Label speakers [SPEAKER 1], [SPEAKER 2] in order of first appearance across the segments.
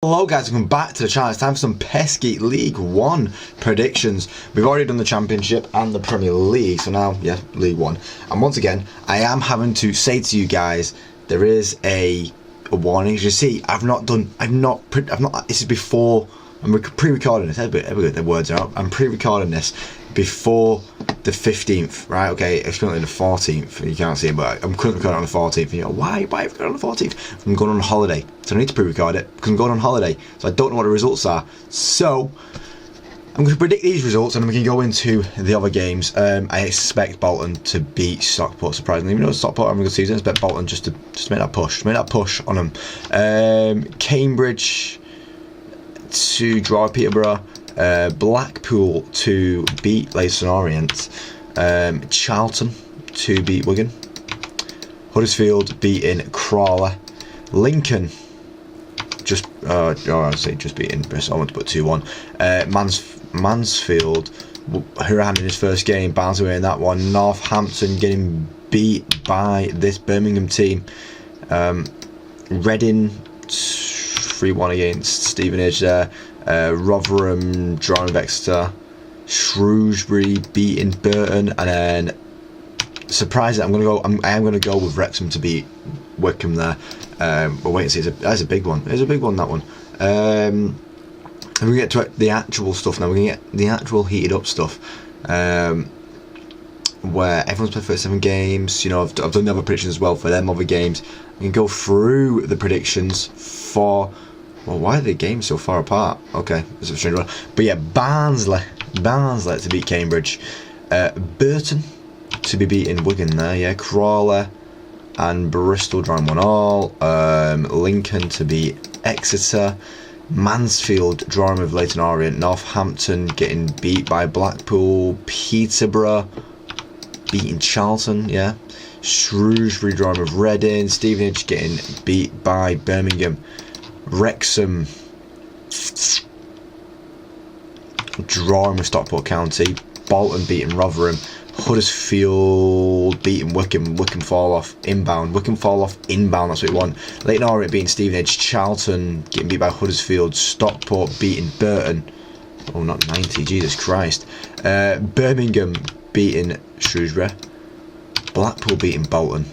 [SPEAKER 1] Hello guys, welcome back to the channel. It's time for some pesky League One predictions. We've already done the Championship and the Premier League, so now, yeah, League One. And once again, I am having to say to you guys, there is a warning. As you see, this is before, I'm pre-recording this, the words are up. I'm pre-recording this before the 15th, right? Okay, it's currently the 14th, and you can't see it, but I'm currently recording on the 14th, and you're like, why have you got on the 14th? I'm going on holiday, so I need to pre-record it, because I'm going on holiday, so I don't know what the results are. So, I'm going to predict these results, and then we can go into the other games. I expect Bolton to beat Stockport, surprisingly. Even though Stockport having a good season, I expect Bolton just to make that push on them. Cambridge to draw Peterborough. Blackpool to beat Leighton Orient, Charlton to beat Wigan, Huddersfield beating Crawley, Lincoln just beating Bristol. I want to put 2-1. Mansfield, Horan in his first game, Barnsley in that one. Northampton getting beat by this Birmingham team. Reading 3-1 against Stevenage there. Rotherham drawing with Exeter, Shrewsbury beating Burton, and then surprisingly, I am going to go with Wrexham to beat Wycombe there. We'll wait and see. That's a big one. It's a big one, that one. And we get to the actual stuff now. We're going to get the actual heated up stuff, where everyone's played 37 games. You know, I've done the other predictions as well for them other games. We can go through the predictions for. Well, why are the games so far apart? Okay, it's a strange one. But yeah, Barnsley to beat Cambridge. Burton to be beating Wigan there, yeah. Crawley and Bristol drawing 1-1. Lincoln to beat Exeter. Mansfield drawing with Leighton Orient. Northampton getting beat by Blackpool. Peterborough beating Charlton, yeah. Shrewsbury drawing with Reading. Stevenage getting beat by Birmingham. Wrexham drawing with Stockport County. Bolton beating Rotherham. Huddersfield beating Wycombe. Wycombe fall off inbound. That's what we want. Leighton Orient beating Stevenage. Charlton getting beat by Huddersfield. Stockport beating Burton. Oh, not 90, Jesus Christ. Birmingham beating Shrewsbury. Blackpool beating Bolton.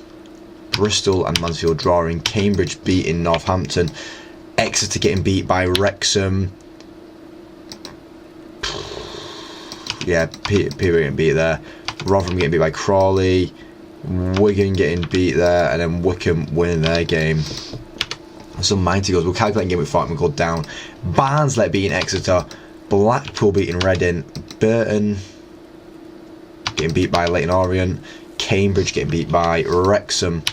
[SPEAKER 1] Bristol and Mansfield drawing. Cambridge beating Northampton. Exeter getting beat by Wrexham. Yeah, Peterborough getting beat there. Rotherham getting beat by Crawley. Wigan getting beat there. And then Wycombe winning their game. Some mighty goals. We'll calculate game with 5 and we'll go down. Barnsley beating Exeter. Blackpool beating Reading. Burton getting beat by Leighton Orient. Cambridge getting beat by Wrexham.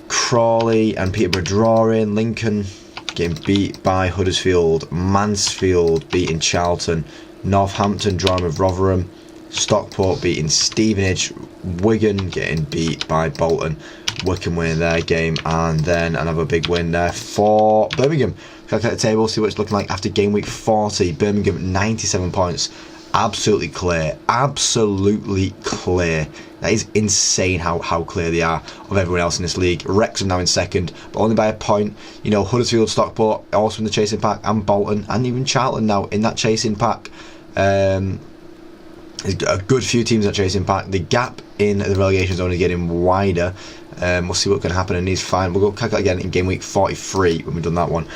[SPEAKER 1] Crawley and Peterborough drawing. Lincoln getting beat by Huddersfield. Mansfield beating Charlton. Northampton drawing with Rotherham. Stockport beating Stevenage. Wigan getting beat by Bolton. Wycombe winning their game, and then another big win there for Birmingham. Calculate the table, see what it's looking like after game week 40. Birmingham 97 points. Absolutely clear. That is insane how clear they are of everyone else in this league. Wrexham now in second, but only by a point. You know, Huddersfield, Stockport also in the chasing pack, and Bolton, and even Charlton now in that chasing pack. There's a good few teams in that chasing pack. The gap in the relegation is only getting wider. We'll see what's going to happen in these final. We'll go calculate again in game week 43 when we've done that one.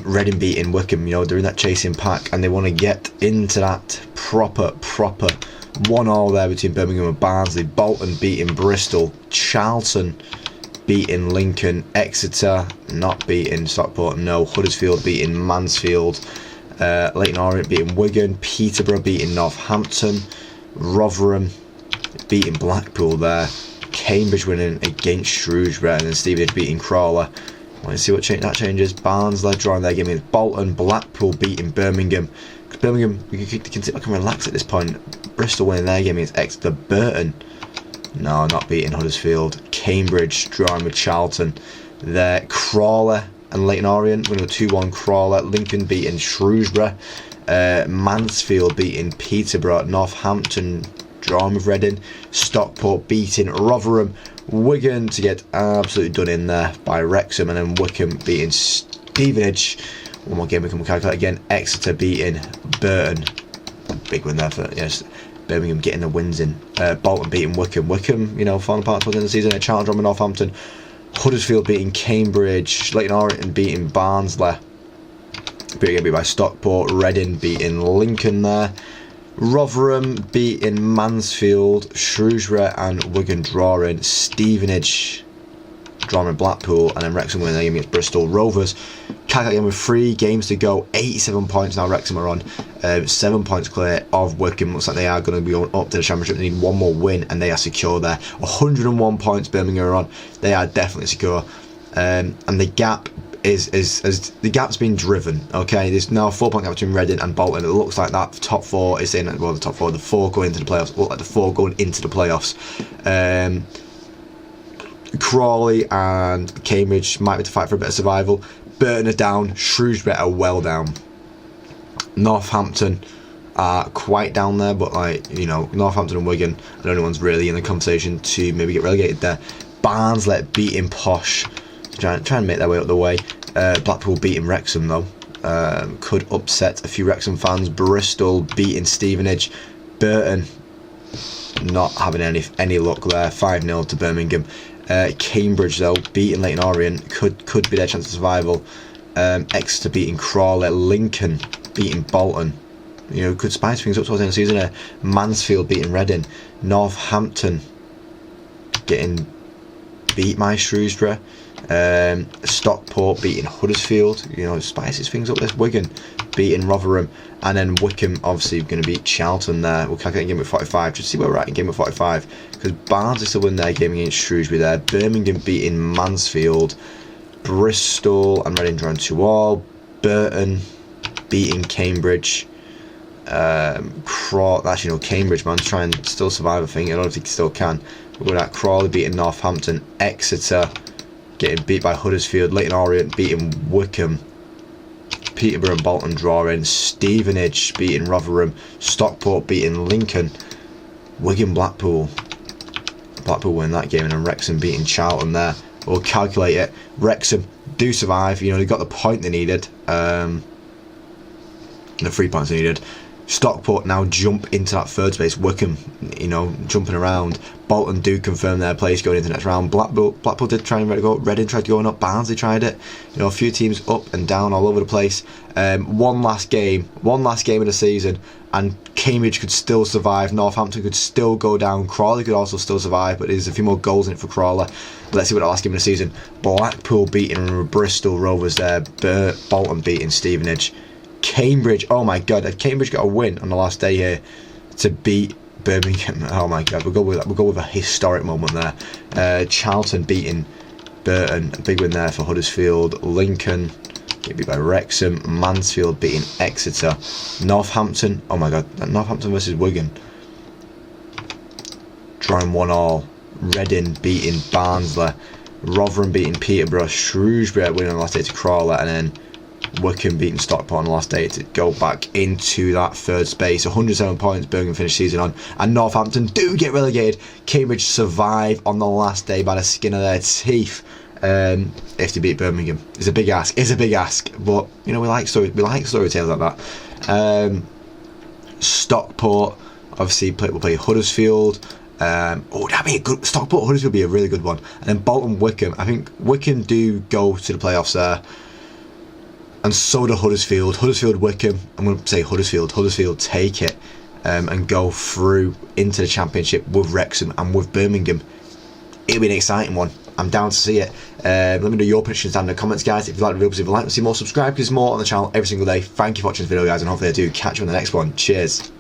[SPEAKER 1] Reading beating Wycombe, you know, they're in that chasing pack and they want to get into that proper 1-1 there between Birmingham and Barnsley. Bolton beating Bristol. Charlton beating Lincoln. Exeter not beating Stockport, no. Huddersfield beating Mansfield. Leighton Orient beating Wigan. Peterborough beating Northampton. Rotherham beating Blackpool there. Cambridge winning against Shrewsbury, and then Stevenage beating Crawley. Want to see what that changes. Barnsley drawing their game with Bolton. Blackpool beating Birmingham. Birmingham, I can relax at this point. Bristol winning their game against Exeter. Burton, no, not beating Huddersfield. Cambridge drawing with Charlton. There, Crawley and Leighton Orient winning a 2-1 Crawley. Lincoln beating Shrewsbury. Mansfield beating Peterborough. Northampton drawing with Reading. Stockport beating Rotherham. Wigan to get absolutely done in there by Wrexham, and then Wycombe beating Stevenage. One more game we can calculate again. Exeter beating Burton. Big win there for, yes, Birmingham getting the wins in. Bolton beating Wycombe. Wycombe, you know, falling apart towards the end of the season. Charlton dropping Northampton. Huddersfield beating Cambridge. Leyton Orient beating Barnsley. Beat by Stockport. Reading beating Lincoln there. Rotherham beating Mansfield. Shrewsbury and Wigan drawing. Stevenage drawing Blackpool, and then Wrexham winning the game against Bristol Rovers. Calculating with 3 games to go, 87 points now Wrexham are on, 7 points clear of Wycombe. Looks like they are going to be going up to the Championship. They need one more win and they are secure there. 101 points Birmingham are on, they are definitely secure, and the gap is the gap's been driven. Okay, there's now a 4-point gap between Reading and Bolton. It looks like that top 4 is in, well, the top 4, the 4 going into the playoffs, look like the 4 going into the playoffs. Crawley and Cambridge might be to fight for a bit of survival. Burton are down, Shrewsbury are well down. Northampton are quite down there, but, like, you know, Northampton and Wigan are the only ones really in the conversation to maybe get relegated there. Barnsley beating Posh, trying to make their way up the way. Blackpool beating Wrexham though, could upset a few Wrexham fans. Bristol beating Stevenage. Burton not having any luck there, 5-0 to Birmingham. Cambridge though beating Leyton Orient, could be their chance of survival. Exeter beating Crawley. Lincoln beating Bolton, you know, could spice things up towards the end of the season. Mansfield beating Reading. Northampton getting beat by Shrewsbury. Stockport beating Huddersfield, you know, spices things up. This Wigan beating Rotherham, and then Wycombe obviously going to beat Charlton there. We'll calculate game at 45 just to see where we're at in game at 45, because Barnsley still win their game against Shrewsbury there. Birmingham beating Mansfield. Bristol and Reading drawing 2-2. Burton beating Cambridge. Actually no, Cambridge, man, try and still survive. I think, I don't know if they still can. We're going at Crawley beating Northampton. Exeter getting beat by Huddersfield. Leyton Orient beating Wycombe. Peterborough and Bolton drawing. Stevenage beating Rotherham. Stockport beating Lincoln. Wigan Blackpool win that game, and then Wrexham beating Charlton there. We'll calculate it. Wrexham do survive, you know, they got the point they needed, the 3 points they needed. Stockport now jump into that third space. Wycombe, you know, jumping around. Bolton do confirm their place going into the next round. Blackpool did try and go. Reading tried going up. Barnsley tried it. You know, a few teams up and down all over the place. One last game of the season, and Cambridge could still survive. Northampton could still go down. Crawley could also still survive, but there's a few more goals in it for Crawley. Let's see what that last game of the season. Blackpool beating Bristol Rovers there. Bolton beating Stevenage. Cambridge, oh my god, had Cambridge got a win on the last day here to beat Birmingham? Oh my god, we'll go with a historic moment there. Charlton beating Burton, a big win there for Huddersfield. Lincoln get beat by Wrexham. Mansfield beating Exeter. Northampton, oh my god, Northampton versus Wigan, drawing 1-1. Reading beating Barnsley. Rotherham beating Peterborough. Shrewsbury winning on the last day to Crawley, and then Wycombe beating Stockport on the last day to go back into that third space. 107 points Birmingham finished season on, and Northampton do get relegated. Cambridge survive on the last day by the skin of their teeth. If they beat Birmingham, it's a big ask. But you know, we like story tales like that. Stockport obviously will play Huddersfield. That'd be a good Stockport. Huddersfield would be a really good one, and then Bolton Wycombe. I think Wycombe do go to the playoffs there. And so do Huddersfield. Wycombe, I'm going to say Huddersfield take it and go through into the Championship with Wrexham and with Birmingham. It'll be an exciting one. I'm down to see it. Let me know your predictions down in the comments, guys. If you like the videos, if you like to see more, subscribe, because there's more on the channel every single day. Thank you for watching this video, guys, and hopefully I do catch you on the next one. Cheers.